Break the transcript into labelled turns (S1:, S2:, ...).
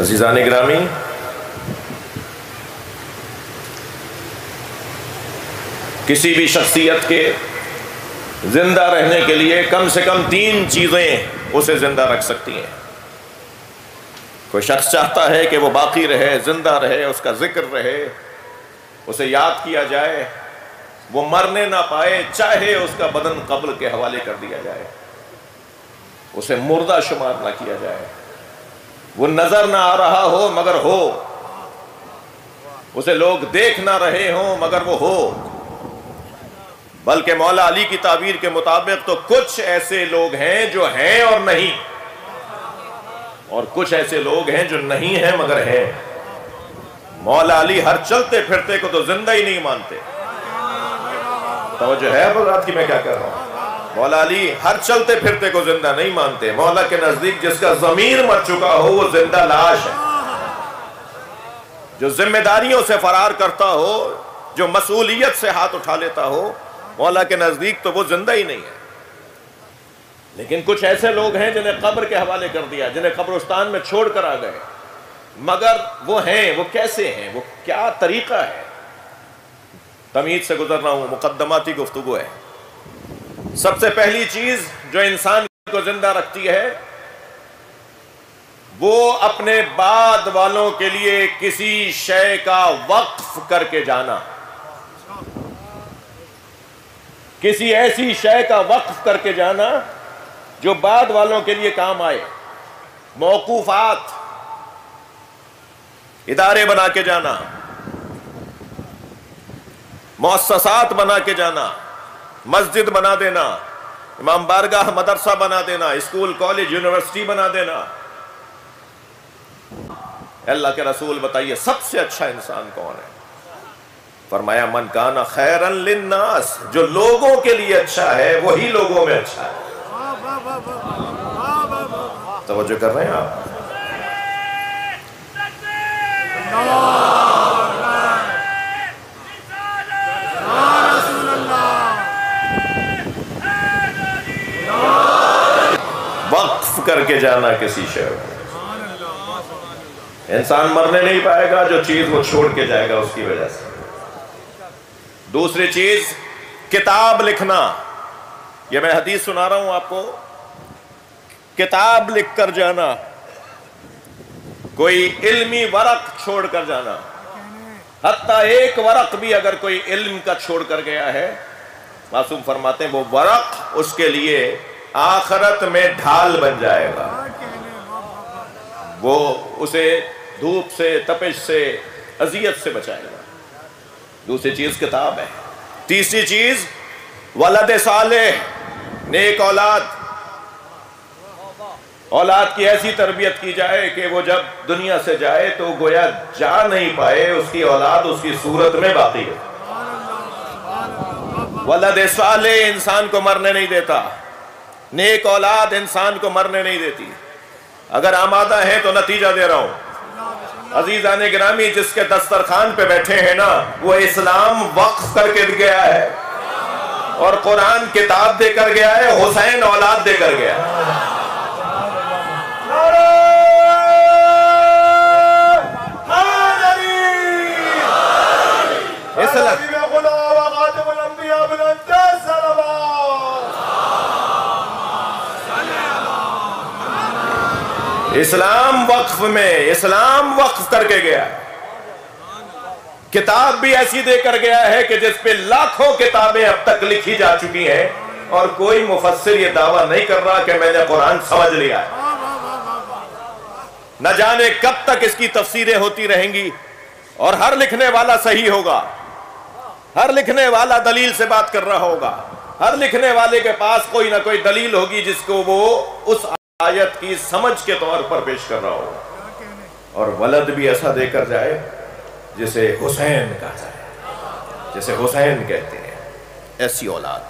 S1: عزیزان گرامی، کسی بھی شخصیت کے زندہ رہنے کے لیے کم سے کم 3 چیزیں اسے زندہ رکھ سکتی ہیں۔ کوئی شخص چاہتا ہے کہ وہ باقی رہے، زندہ رہے، اس کا ذکر رہے، اسے یاد کیا جائے، وہ مرنے نہ پائے، چاہے اس کا بدن قبر کے حوالے کر دیا جائے، اسے مردہ شمار نہ کیا جائے، وہ نظر نہ آ رہا ہو مگر ہو، اسے لوگ دیکھ نہ رہے ہوں مگر وہ ہو۔ بلکہ مولا علی کی تعبیر کے مطابق تو کچھ ایسے لوگ ہیں جو ہیں اور نہیں، اور کچھ ایسے لوگ ہیں جو نہیں ہیں مگر ہیں۔ مولا علی ہر چلتے پھرتے کو تو زندہ ہی نہیں مانتے۔ توجہ ہے بات کی میں کیا کہہ رہا ہوں؟ مولا علی ہر چلتے پھرتے کو زندہ نہیں مانتے۔ مولا کے نزدیک جس کا ضمیر مر چکا ہو وہ زندہ لاش ہے۔ جو ذمہ داریوں سے فرار کرتا ہو، جو مسئولیت سے ہاتھ اٹھا لیتا ہو، مولا کے نزدیک تو وہ زندہ ہی نہیں ہے۔ لیکن کچھ ایسے لوگ ہیں جنہیں قبر کے حوالے کر دیا، جنہیں قبرستان میں چھوڑ کر آ گئے، مگر وہ ہیں، وہ کیسے ہیں، وہ کیا طریقہ ہے؟ تمہید سے گزر رہا ہوں، مقدماتی گفتگو ہے۔ سب سے پہلی چیز جو انسان کو زندہ رکھتی ہے وہ اپنے بعد والوں کے لیے کسی شے کا وقف کر کے جانا، کسی ایسی شے کا وقف کر کے جانا جو بعد والوں کے لیے کام آئے۔ موقوفات، ادارے بنا کے جانا، مؤسسات بنا کے جانا، مسجد بنا دینا، امام بارگاہ مدرسہ بنا دینا، اسکول کالج یونیورسٹی بنا دینا۔ اللہ کے رسول بتائیے سب سے اچھا انسان کون ہے؟ فرمایا من کان خیرا للناس، جو لوگوں کے لیے اچھا ہے وہی لوگوں میں اچھا ہے۔ توجہ کر رہے ہیں آپ؟ وقف کر کے جانا کسی شے کو۔ انسان مرنے نہیں پائے گا جو چیز وہ چھوڑ کے جائے گا اس کی وجہ سے۔ دوسری چیز کتاب لکھنا۔ یہ میں حدیث سنا رہا ہوں آپ کو، کتاب لکھ کر جانا، کوئی علمی ورق چھوڑ کر جانا، حتیٰ ایک ورق بھی اگر کوئی علم کا چھوڑ کر گیا ہے، معصوم فرماتے ہیں وہ ورق اس کے لیے آخرت میں ڈھال بن جائے گا، وہ اسے دھوپ سے، تپش سے، اذیت سے بچائے گا۔ دوسری چیز کتاب ہے۔ تیسری چیز ولد صالح، نیک اولاد۔ اولاد کی ایسی تربیت کی جائے کہ وہ جب دنیا سے جائے تو گویا جا نہیں پائے، اس کی اولاد اس کی صورت میں باقی ہے۔ ولد صالح انسان کو مرنے نہیں دیتا، نیک اولاد انسان کو مرنے نہیں دیتی۔ اگر آمادہ ہے تو نتیجہ دے رہا ہوں۔ عزیزان گرامی، جس کے دسترخوان پہ بیٹھے ہیں نا، وہ اسلام وقف کر کے گیا ہے، اور قرآن کتاب دے کر گیا ہے، حسین اولاد دے کر گیا ہے۔ اسلام وقف میں، اسلام وقف کر کے گیا ہے۔ کتاب بھی ایسی دے کر گیا ہے کہ جس پہ لاکھوں کتابیں اب تک لکھی جا چکی ہیں، اور کوئی مفسر یہ دعویٰ نہیں کر رہا کہ میں نے قرآن سمجھ لیا ہے۔ نہ جانے کب تک اس کی تفسیریں ہوتی رہیں گی، اور ہر لکھنے والا صحیح ہوگا، ہر لکھنے والا دلیل سے بات کر رہا ہوگا، ہر لکھنے والے کے پاس کوئی نہ کوئی دلیل ہوگی جس کو وہ اس آیت کی سمجھ کے طور پر پیش کر رہا ہوگا، اور ولد بھی ایسا دے کر جائے جسے حسین کہا جائے، جسے حسین کہتے ہیں، ایسی اولاد۔